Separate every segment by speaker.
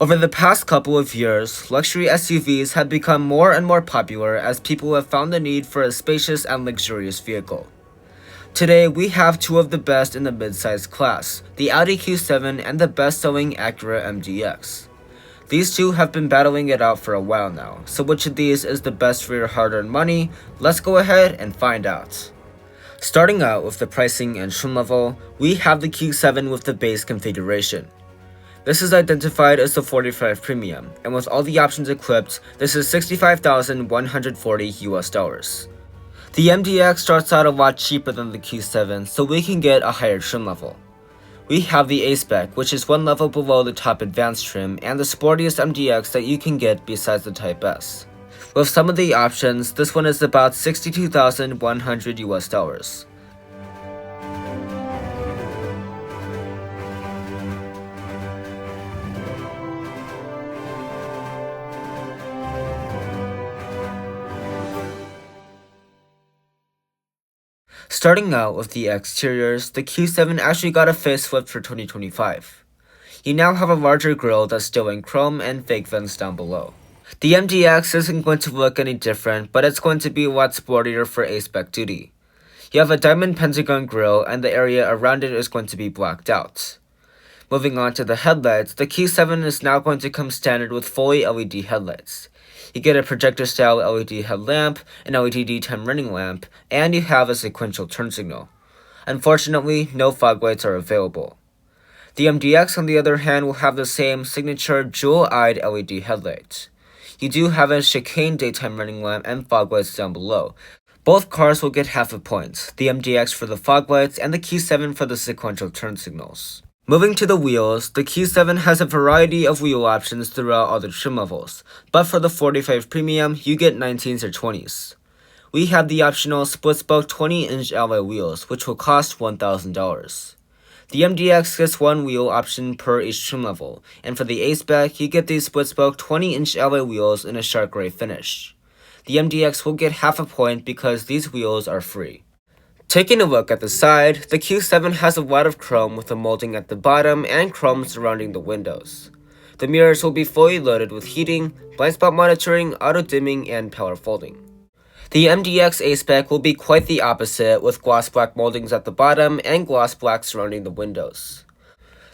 Speaker 1: Over the past couple of years, luxury SUVs have become more and more popular as people have found the need for a spacious and luxurious vehicle. Today, we have two of the best in the mid-size class, the Audi Q7 and the best-selling Acura MDX. These two have been battling it out for a while now, so which of these is the best for your hard-earned money? Let's go ahead and find out. Starting out with the pricing and trim level, we have the Q7 with the base configuration. This is identified as the 45 Premium, and with all the options equipped, this is $65,140 US. The MDX starts out a lot cheaper than the Q7, so we can get a higher trim level. We have the A-Spec, which is one level below the top advanced trim and the sportiest MDX that you can get besides the Type S. With some of the options, this one is about $62,100 US. Starting out with the exteriors, the Q7 actually got a facelift for 2025. You now have a larger grille that's still in chrome and fake vents down below. The MDX isn't going to look any different, but it's going to be a lot sportier for A-Spec duty. You have a diamond pentagon grille and the area around it is going to be blacked out. Moving on to the headlights, the Q7 is now going to come standard with fully LED headlights. You get a projector-style LED headlamp, an LED daytime running lamp, and you have a sequential turn signal. Unfortunately, no fog lights are available. The MDX, on the other hand, will have the same signature jewel-eyed LED headlights. You do have a chicane daytime running lamp and fog lights down below. Both cars will get half a point, the MDX for the fog lights and the Q7 for the sequential turn signals. Moving to the wheels, the Q7 has a variety of wheel options throughout all the trim levels, but for the 45 Premium, you get 19s or 20s. We have the optional split-spoke 20-inch alloy wheels, which will cost $1,000. The MDX gets one wheel option per each trim level, and for the A-Spec, you get these split-spoke 20-inch alloy wheels in a shark gray finish. The MDX will get half a point because these wheels are free. Taking a look at the side, the Q7 has a lot of chrome with a molding at the bottom and chrome surrounding the windows. The mirrors will be fully loaded with heating, blind spot monitoring, auto dimming, and power folding. The MDX A-Spec will be quite the opposite with gloss black moldings at the bottom and gloss black surrounding the windows.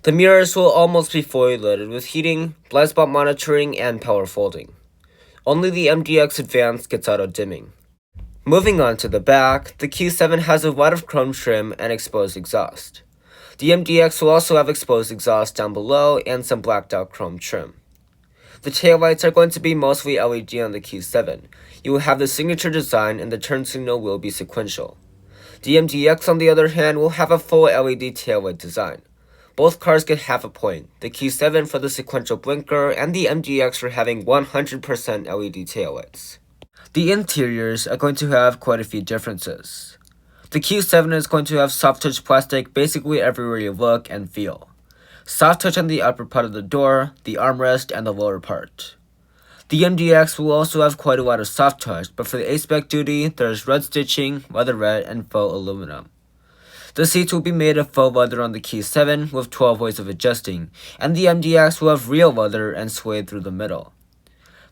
Speaker 1: The mirrors will almost be fully loaded with heating, blind spot monitoring, and power folding. Only the MDX Advanced gets auto dimming. Moving on to the back, the Q7 has a lot of chrome trim and exposed exhaust. The MDX will also have exposed exhaust down below and some blacked out chrome trim. The taillights are going to be mostly LED on the Q7. You will have the signature design and the turn signal will be sequential. The MDX, on the other hand, will have a full LED taillight design. Both cars get half a point, the Q7 for the sequential blinker and the MDX for having 100% LED taillights. The interiors are going to have quite a few differences. The Q7 is going to have soft touch plastic basically everywhere you look and feel. Soft touch on the upper part of the door, the armrest, and the lower part. The MDX will also have quite a lot of soft touch, but for the A-Spec duty, there's red stitching, leatherette, and faux aluminum. The seats will be made of faux leather on the Q7 with 12 ways of adjusting, and the MDX will have real leather and suede through the middle.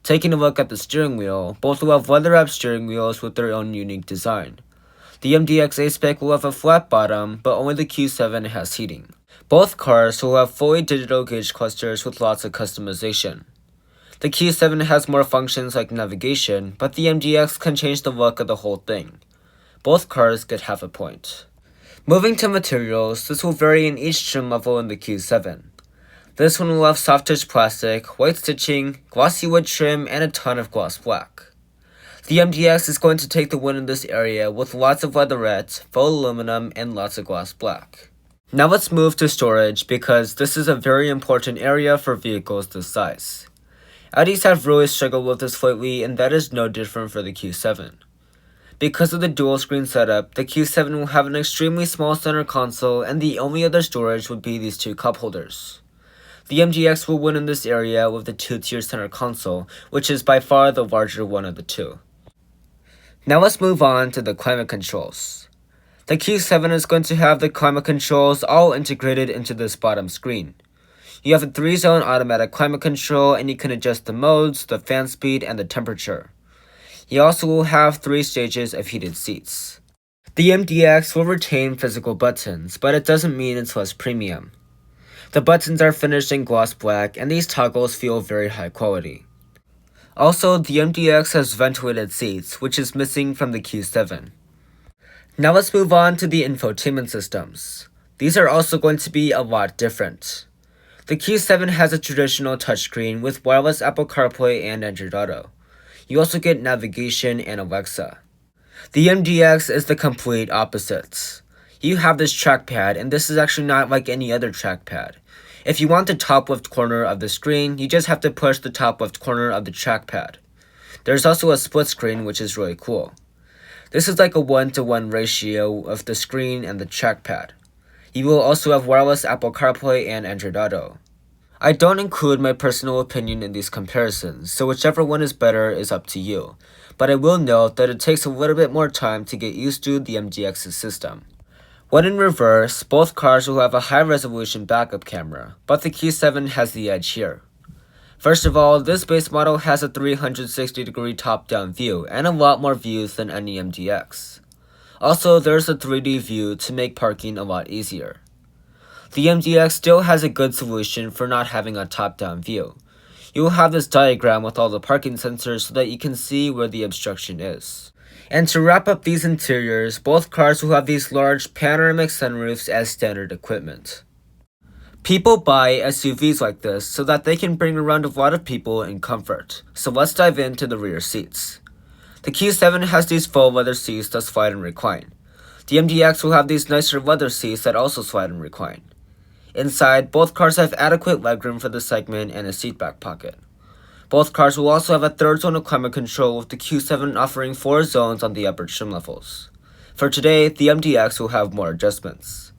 Speaker 1: Taking a look at the steering wheel, both will have leather-wrapped steering wheels with their own unique design. The MDX A-Spec will have a flat bottom, but only the Q7 has heating. Both cars will have fully digital gauge clusters with lots of customization. The Q7 has more functions like navigation, but the MDX can change the look of the whole thing. Both cars get half a point. Moving to materials, this will vary in each trim level in the Q7. This one will have soft touch plastic, white stitching, glossy wood trim, and a ton of gloss black. The MDX is going to take the win in this area with lots of leatherette, faux aluminum, and lots of gloss black. Now let's move to storage because this is a very important area for vehicles this size. Audis have really struggled with this lately, and that is no different for the Q7. Because of the dual screen setup, the Q7 will have an extremely small center console and the only other storage would be these two cup holders. The MDX will win in this area with the two-tier center console, which is by far the larger one of the two. Now let's move on to the climate controls. The Q7 is going to have the climate controls all integrated into this bottom screen. You have a 3-zone automatic climate control, and you can adjust the modes, the fan speed, and the temperature. You also will have 3 stages of heated seats. The MDX will retain physical buttons, but it doesn't mean it's less premium. The buttons are finished in gloss black, and these toggles feel very high quality. Also, the MDX has ventilated seats, which is missing from the Q7. Now let's move on to the infotainment systems. These are also going to be a lot different. The Q7 has a traditional touchscreen with wireless Apple CarPlay and Android Auto. You also get navigation and Alexa. The MDX is the complete opposite. You have this trackpad, and this is actually not like any other trackpad. If you want the top left corner of the screen, you just have to push the top left corner of the trackpad. There's also a split screen, which is really cool. This is like a 1-to-1 ratio of the screen and the trackpad. You will also have wireless Apple CarPlay and Android Auto. I don't include my personal opinion in these comparisons, so whichever one is better is up to you. But I will note that it takes a little bit more time to get used to the MDX's system. When in reverse, both cars will have a high-resolution backup camera, but the Q7 has the edge here. First of all, this base model has a 360-degree top-down view and a lot more views than any MDX. Also, there's a 3D view to make parking a lot easier. The MDX still has a good solution for not having a top-down view. You will have this diagram with all the parking sensors so that you can see where the obstruction is. And to wrap up these interiors, both cars will have these large panoramic sunroofs as standard equipment. People buy SUVs like this so that they can bring around a lot of people in comfort. So let's dive into the rear seats. The Q7 has these faux leather seats that slide and recline. The MDX will have these nicer leather seats that also slide and recline. Inside, both cars have adequate legroom for the segment and a seat back pocket. Both cars will also have a 3rd zone of climate control, with the Q7 offering 4 zones on the upper trim levels. For today, the MDX will have more adjustments.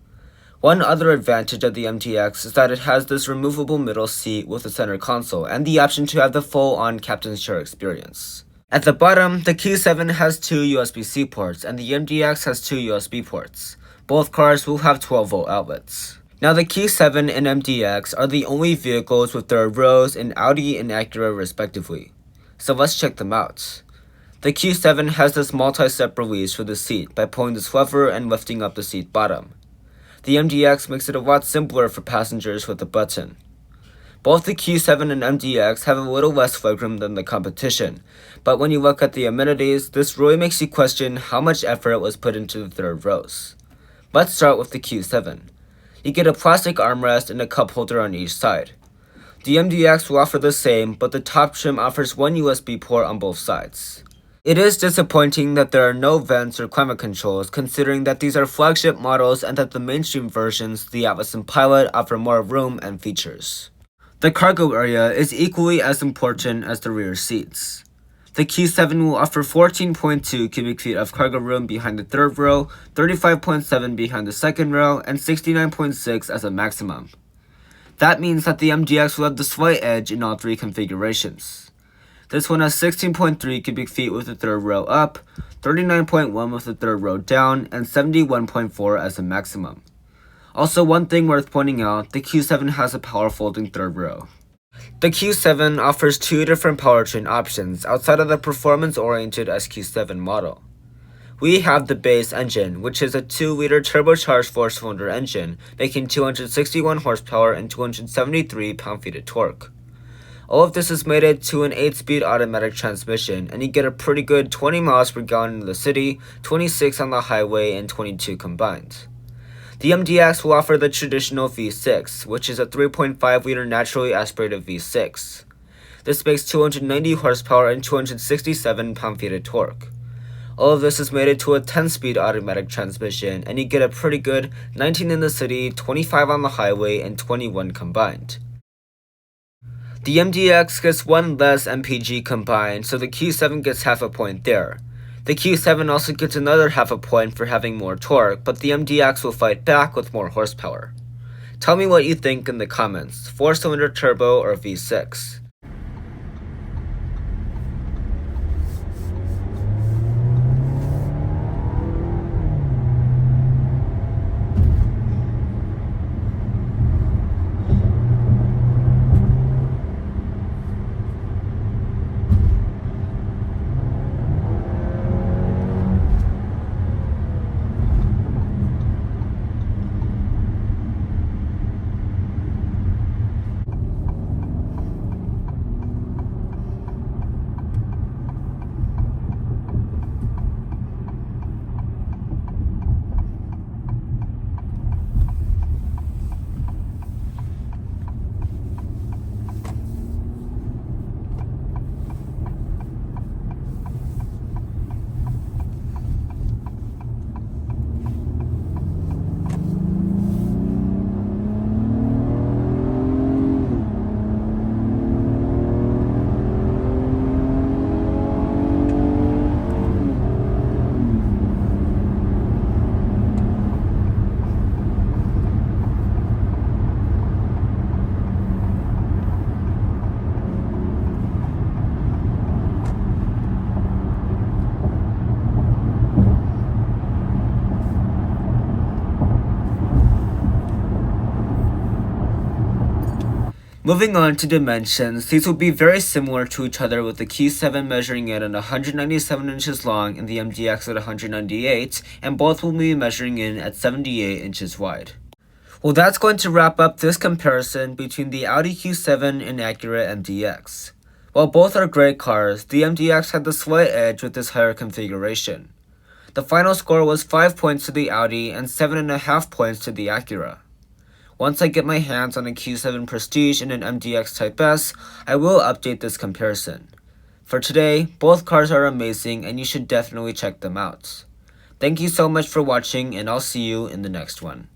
Speaker 1: One other advantage of the MDX is that it has this removable middle seat with a center console and the option to have the full-on captain's chair experience. At the bottom, the Q7 has 2 USB-C ports and the MDX has 2 USB ports. Both cars will have 12-volt outlets. Now the Q7 and MDX are the only vehicles with 3rd rows in Audi and Acura respectively. So let's check them out. The Q7 has this multi-step release for the seat by pulling this lever and lifting up the seat bottom. The MDX makes it a lot simpler for passengers with a button. Both the Q7 and MDX have a little less legroom than the competition, but when you look at the amenities, this really makes you question how much effort was put into the 3rd rows. Let's start with the Q7. You get a plastic armrest and a cup holder on each side. The MDX will offer the same, but the top trim offers 1 USB port on both sides. It is disappointing that there are no vents or climate controls, considering that these are flagship models and that the mainstream versions, the Atlas and Pilot, offer more room and features. The cargo area is equally as important as the rear seats. The Q7 will offer 14.2 cubic feet of cargo room behind the 3rd row, 35.7 behind the 2nd row, and 69.6 as a maximum. That means that the MDX will have the slight edge in all 3 configurations. This one has 16.3 cubic feet with the 3rd row up, 39.1 with the 3rd row down, and 71.4 as a maximum. Also, one thing worth pointing out, the Q7 has a power folding 3rd row. The Q7 offers 2 different powertrain options outside of the performance-oriented SQ7 model. We have the base engine, which is a 2-liter turbocharged 4-cylinder engine, making 261 horsepower and 273 pound-feet of torque. All of this is mated to an 8-speed automatic transmission, and you get a pretty good 20 miles per gallon in the city, 26 on the highway, and 22 combined. The MDX will offer the traditional V6, which is a 3.5-liter naturally aspirated V6. This makes 290 horsepower and 267 pound-feet of torque. All of this is mated to a 10-speed automatic transmission, and you get a pretty good 19 in the city, 25 on the highway, and 21 combined. The MDX gets 1 less MPG combined, so the Q7 gets half a point there. The Q7 also gets another half a point for having more torque, but the MDX will fight back with more horsepower. Tell me what you think in the comments, 4-cylinder turbo or V6. Moving on to dimensions, these will be very similar to each other, with the Q7 measuring in at 197 inches long and the MDX at 198, and both will be measuring in at 78 inches wide. Well, that's going to wrap up this comparison between the Audi Q7 and Acura MDX. While both are great cars, the MDX had the slight edge with this higher configuration. The final score was 5 points to the Audi and 7.5 points to the Acura. Once I get my hands on a Q7 Prestige and an MDX Type S, I will update this comparison. For today, both cars are amazing and you should definitely check them out. Thank you so much for watching, and I'll see you in the next one.